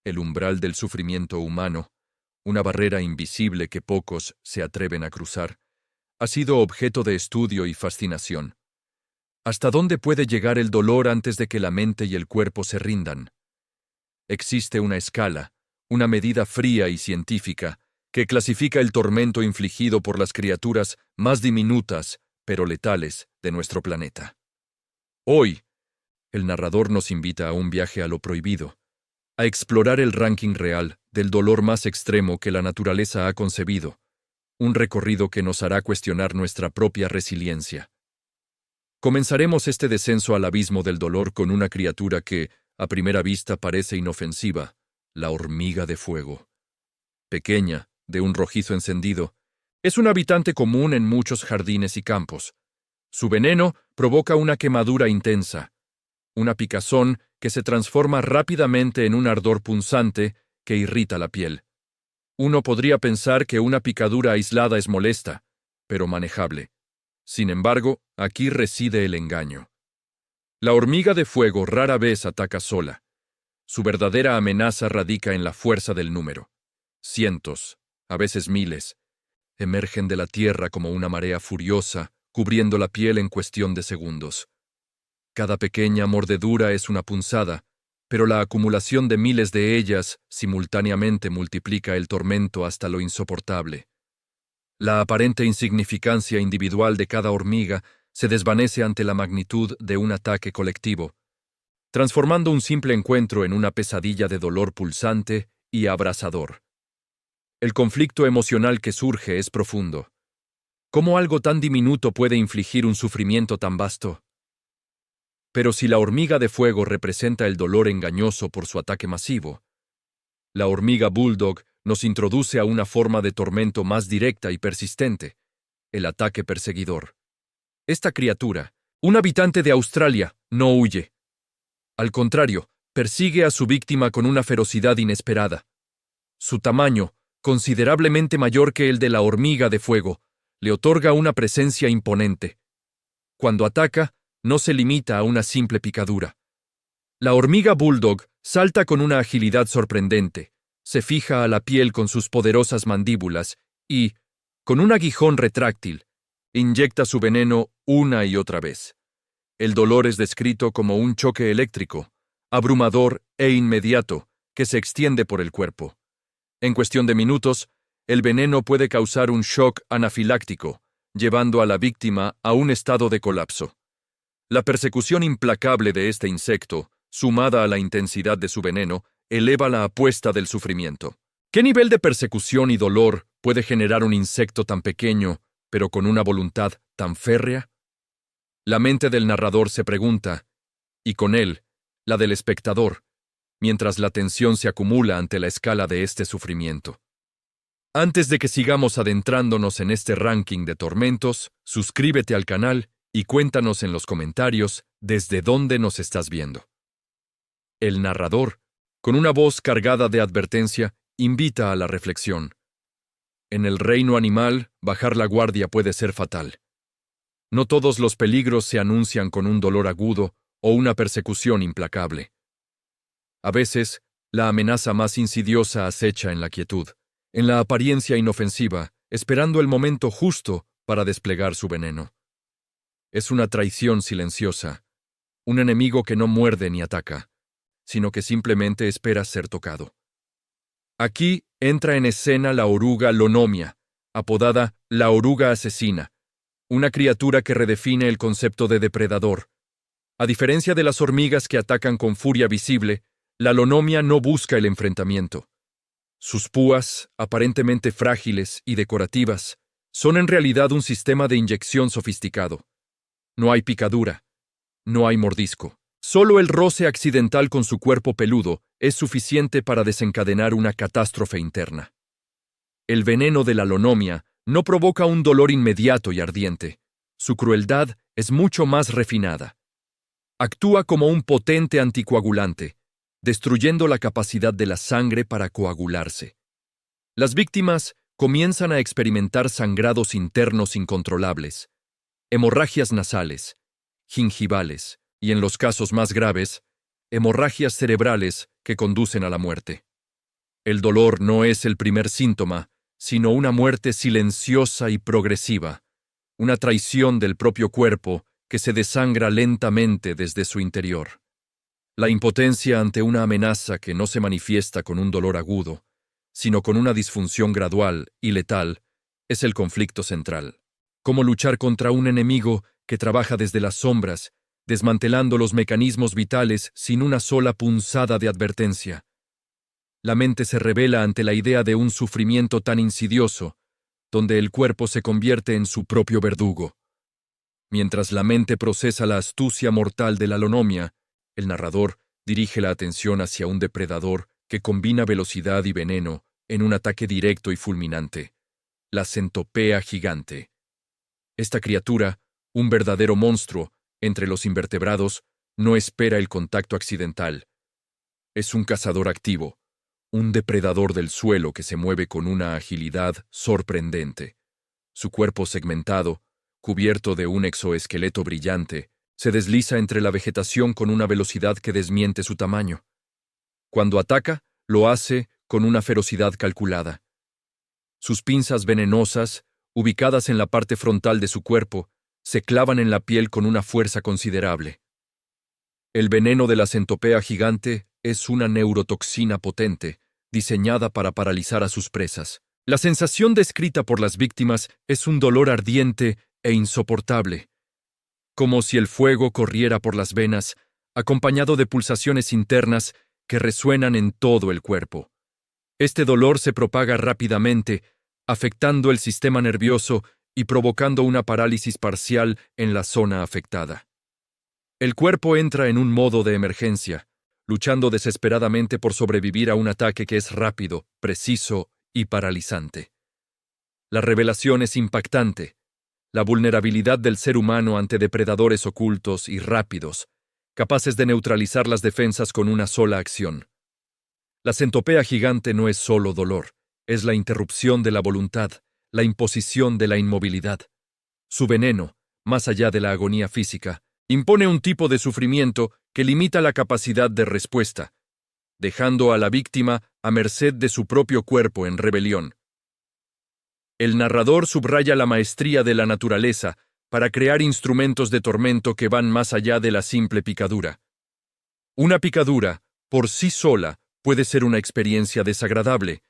el umbral del sufrimiento humano, una barrera invisible que pocos se atreven a cruzar, ha sido objeto de estudio y fascinación. ¿Hasta dónde puede llegar el dolor antes de que la mente y el cuerpo se rindan? Existe una escala, una medida fría y científica, que clasifica el tormento infligido por las criaturas más diminutas, pero letales, de nuestro planeta. Hoy, el narrador nos invita a un viaje a lo prohibido, a explorar el ranking real del dolor más extremo que la naturaleza ha concebido, un recorrido que nos hará cuestionar nuestra propia resiliencia. Comenzaremos este descenso al abismo del dolor con una criatura que, a primera vista, parece inofensiva, la hormiga de fuego. Pequeña, de un rojizo encendido, es un habitante común en muchos jardines y campos. Su veneno provoca una quemadura intensa, una picazón que se transforma rápidamente en un ardor punzante que irrita la piel. Uno podría pensar que una picadura aislada es molesta, pero manejable. Sin embargo, aquí reside el engaño. La hormiga de fuego rara vez ataca sola. Su verdadera amenaza radica en la fuerza del número. Cientos, a veces miles, emergen de la tierra como una marea furiosa, cubriendo la piel en cuestión de segundos. Cada pequeña mordedura es una punzada, pero la acumulación de miles de ellas simultáneamente multiplica el tormento hasta lo insoportable. La aparente insignificancia individual de cada hormiga se desvanece ante la magnitud de un ataque colectivo, transformando un simple encuentro en una pesadilla de dolor pulsante y abrasador. El conflicto emocional que surge es profundo. ¿Cómo algo tan diminuto puede infligir un sufrimiento tan vasto? Pero si la hormiga de fuego representa el dolor engañoso por su ataque masivo, la hormiga bulldog nos introduce a una forma de tormento más directa y persistente, el ataque perseguidor. Esta criatura, un habitante de Australia, no huye. Al contrario, persigue a su víctima con una ferocidad inesperada. Su tamaño, considerablemente mayor que el de la hormiga de fuego, le otorga una presencia imponente. Cuando ataca, no se limita a una simple picadura. La hormiga bulldog salta con una agilidad sorprendente, se fija a la piel con sus poderosas mandíbulas y, con un aguijón retráctil, inyecta su veneno una y otra vez. El dolor es descrito como un choque eléctrico, abrumador e inmediato, que se extiende por el cuerpo. En cuestión de minutos, el veneno puede causar un shock anafiláctico, llevando a la víctima a un estado de colapso. La persecución implacable de este insecto, sumada a la intensidad de su veneno, eleva la apuesta del sufrimiento. ¿Qué nivel de persecución y dolor puede generar un insecto tan pequeño, pero con una voluntad tan férrea? La mente del narrador se pregunta, y con él, la del espectador, mientras la tensión se acumula ante la escala de este sufrimiento. Antes de que sigamos adentrándonos en este ranking de tormentos, suscríbete al canal y cuéntanos en los comentarios desde dónde nos estás viendo. El narrador, con una voz cargada de advertencia, invita a la reflexión. En el reino animal, bajar la guardia puede ser fatal. No todos los peligros se anuncian con un dolor agudo o una persecución implacable. A veces, la amenaza más insidiosa acecha en la quietud, en la apariencia inofensiva, esperando el momento justo para desplegar su veneno. Es una traición silenciosa, un enemigo que no muerde ni ataca, sino que simplemente espera ser tocado. Aquí entra en escena la oruga lonomia, apodada la oruga asesina, una criatura que redefine el concepto de depredador. A diferencia de las hormigas que atacan con furia visible, la lonomia no busca el enfrentamiento. Sus púas, aparentemente frágiles y decorativas, son en realidad un sistema de inyección sofisticado. No hay picadura, no hay mordisco. Solo el roce accidental con su cuerpo peludo es suficiente para desencadenar una catástrofe interna. El veneno de la lonomia no provoca un dolor inmediato y ardiente. Su crueldad es mucho más refinada. Actúa como un potente anticoagulante, destruyendo la capacidad de la sangre para coagularse. Las víctimas comienzan a experimentar sangrados internos incontrolables, hemorragias nasales, gingivales y, en los casos más graves, hemorragias cerebrales que conducen a la muerte. El dolor no es el primer síntoma, sino una muerte silenciosa y progresiva, una traición del propio cuerpo que se desangra lentamente desde su interior. La impotencia ante una amenaza que no se manifiesta con un dolor agudo, sino con una disfunción gradual y letal, es el conflicto central. Cómo luchar contra un enemigo que trabaja desde las sombras, desmantelando los mecanismos vitales sin una sola punzada de advertencia. La mente se revela ante la idea de un sufrimiento tan insidioso, donde el cuerpo se convierte en su propio verdugo. Mientras la mente procesa la astucia mortal de la lonomia, el narrador dirige la atención hacia un depredador que combina velocidad y veneno en un ataque directo y fulminante: la centopea gigante. Esta criatura, un verdadero monstruo entre los invertebrados, no espera el contacto accidental. Es un cazador activo, un depredador del suelo que se mueve con una agilidad sorprendente. Su cuerpo segmentado, cubierto de un exoesqueleto brillante, se desliza entre la vegetación con una velocidad que desmiente su tamaño. Cuando ataca, lo hace con una ferocidad calculada. Sus pinzas venenosas, ubicadas en la parte frontal de su cuerpo, se clavan en la piel con una fuerza considerable. El veneno de la centopea gigante es una neurotoxina potente, diseñada para paralizar a sus presas. La sensación descrita por las víctimas es un dolor ardiente e insoportable, como si el fuego corriera por las venas, acompañado de pulsaciones internas que resuenan en todo el cuerpo. Este dolor se propaga rápidamente, afectando el sistema nervioso y provocando una parálisis parcial en la zona afectada. El cuerpo entra en un modo de emergencia, luchando desesperadamente por sobrevivir a un ataque que es rápido, preciso y paralizante. La revelación es impactante. La vulnerabilidad del ser humano ante depredadores ocultos y rápidos, capaces de neutralizar las defensas con una sola acción. La centopea gigante no es solo dolor, es la interrupción de la voluntad, la imposición de la inmovilidad. Su veneno, más allá de la agonía física, impone un tipo de sufrimiento que limita la capacidad de respuesta, dejando a la víctima a merced de su propio cuerpo en rebelión. El narrador subraya la maestría de la naturaleza para crear instrumentos de tormento que van más allá de la simple picadura. Una picadura, por sí sola, puede ser una experiencia desagradable,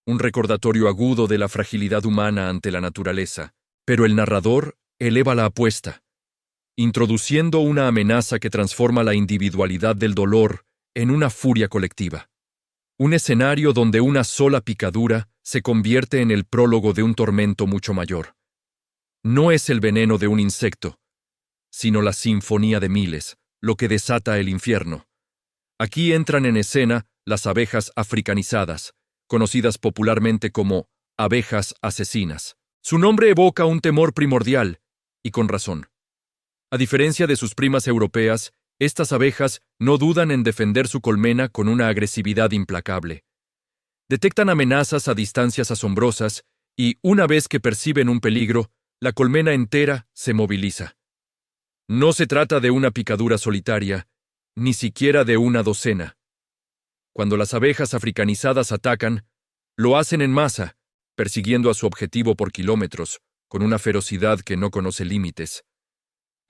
un recordatorio agudo de la fragilidad humana ante la naturaleza, pero el narrador eleva la apuesta, introduciendo una amenaza que transforma la individualidad del dolor en una furia colectiva. Un escenario donde una sola picadura se convierte en el prólogo de un tormento mucho mayor. No es el veneno de un insecto, sino la sinfonía de miles, lo que desata el infierno. Aquí entran en escena las abejas africanizadas, conocidas popularmente como abejas asesinas. Su nombre evoca un temor primordial, y con razón. A diferencia de sus primas europeas, estas abejas no dudan en defender su colmena con una agresividad implacable. Detectan amenazas a distancias asombrosas y, una vez que perciben un peligro, la colmena entera se moviliza. No se trata de una picadura solitaria, ni siquiera de una docena. Cuando las abejas africanizadas atacan, lo hacen en masa, persiguiendo a su objetivo por kilómetros, con una ferocidad que no conoce límites.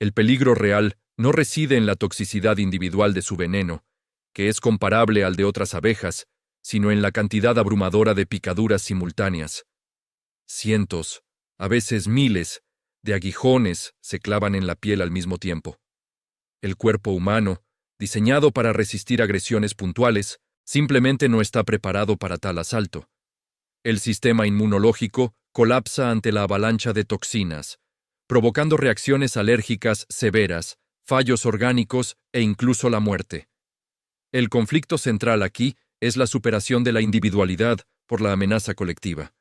El peligro real no reside en la toxicidad individual de su veneno, que es comparable al de otras abejas, sino en la cantidad abrumadora de picaduras simultáneas. Cientos, a veces miles, de aguijones se clavan en la piel al mismo tiempo. El cuerpo humano, diseñado para resistir agresiones puntuales, simplemente no está preparado para tal asalto. El sistema inmunológico colapsa ante la avalancha de toxinas, provocando reacciones alérgicas severas, fallos orgánicos e incluso la muerte. El conflicto central aquí es la superación de la individualidad por la amenaza colectiva.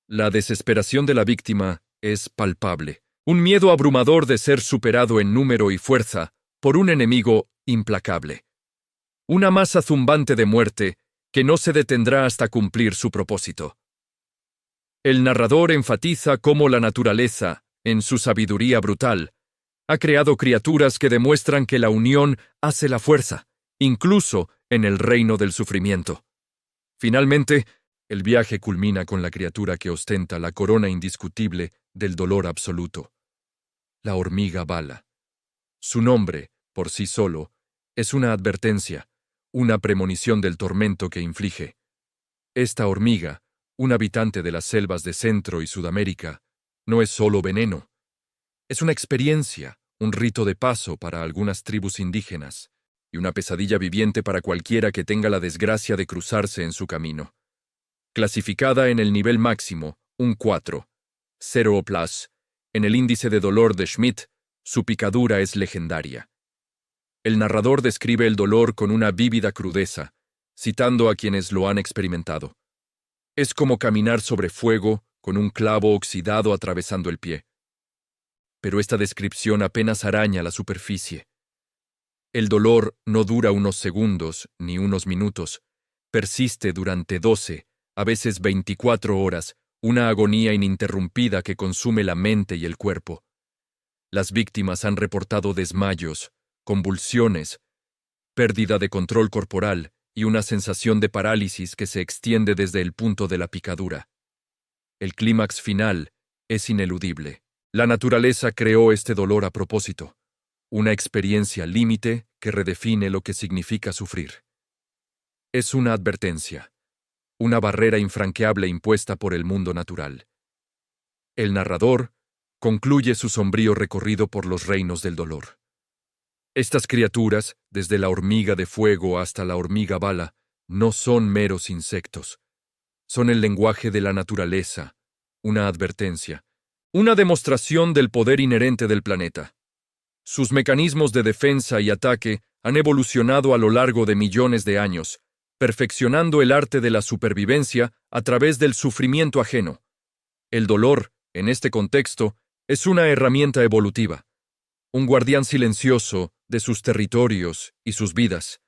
La desesperación de la víctima es palpable, un miedo abrumador de ser superado en número y fuerza por un enemigo implacable. Una masa zumbante de muerte que no se detendrá hasta cumplir su propósito. El narrador enfatiza cómo la naturaleza, en su sabiduría brutal, ha creado criaturas que demuestran que la unión hace la fuerza, incluso en el reino del sufrimiento. Finalmente, el viaje culmina con la criatura que ostenta la corona indiscutible del dolor absoluto, la hormiga bala. Su nombre, por sí solo, es una advertencia, una premonición del tormento que inflige. Esta hormiga, un habitante de las selvas de Centro y Sudamérica, no es solo veneno. Es una experiencia, un rito de paso para algunas tribus indígenas, y una pesadilla viviente para cualquiera que tenga la desgracia de cruzarse en su camino. Clasificada en el nivel máximo, un 4, 0 o plus, en el índice de dolor de Schmidt, su picadura es legendaria. El narrador describe el dolor con una vívida crudeza, citando a quienes lo han experimentado. Es como caminar sobre fuego con un clavo oxidado atravesando el pie. Pero esta descripción apenas araña la superficie. El dolor no dura unos segundos ni unos minutos, persiste durante 12, a veces 24 horas, una agonía ininterrumpida que consume la mente y el cuerpo. Las víctimas han reportado desmayos, convulsiones, pérdida de control corporal y una sensación de parálisis que se extiende desde el punto de la picadura. El clímax final es ineludible. La naturaleza creó este dolor a propósito, una experiencia límite que redefine lo que significa sufrir. Es una advertencia, una barrera infranqueable impuesta por el mundo natural. El narrador concluye su sombrío recorrido por los reinos del dolor. Estas criaturas, desde la hormiga de fuego hasta la hormiga bala, no son meros insectos. Son el lenguaje de la naturaleza, una advertencia, una demostración del poder inherente del planeta. Sus mecanismos de defensa y ataque han evolucionado a lo largo de millones de años, perfeccionando el arte de la supervivencia a través del sufrimiento ajeno. El dolor, en este contexto, es una herramienta evolutiva, un guardián silencioso de sus territorios y sus vidas.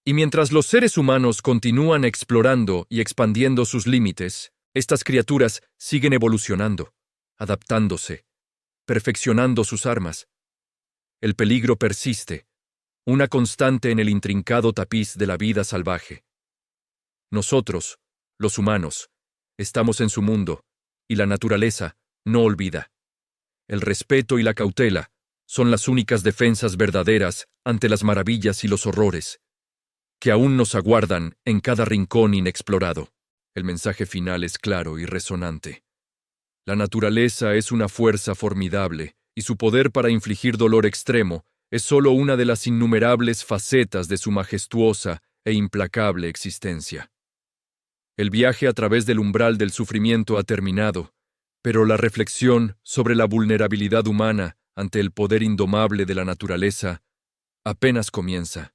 Y mientras los seres humanos continúan explorando y expandiendo sus límites, estas criaturas siguen evolucionando, adaptándose, perfeccionando sus armas. El peligro persiste, una constante en el intrincado tapiz de la vida salvaje. Nosotros, los humanos, estamos en su mundo, y la naturaleza no olvida. El respeto y la cautela son las únicas defensas verdaderas ante las maravillas y los horrores que aún nos aguardan en cada rincón inexplorado. El mensaje final es claro y resonante. La naturaleza es una fuerza formidable, y su poder para infligir dolor extremo es solo una de las innumerables facetas de su majestuosa e implacable existencia. El viaje a través del umbral del sufrimiento ha terminado, pero la reflexión sobre la vulnerabilidad humana ante el poder indomable de la naturaleza apenas comienza.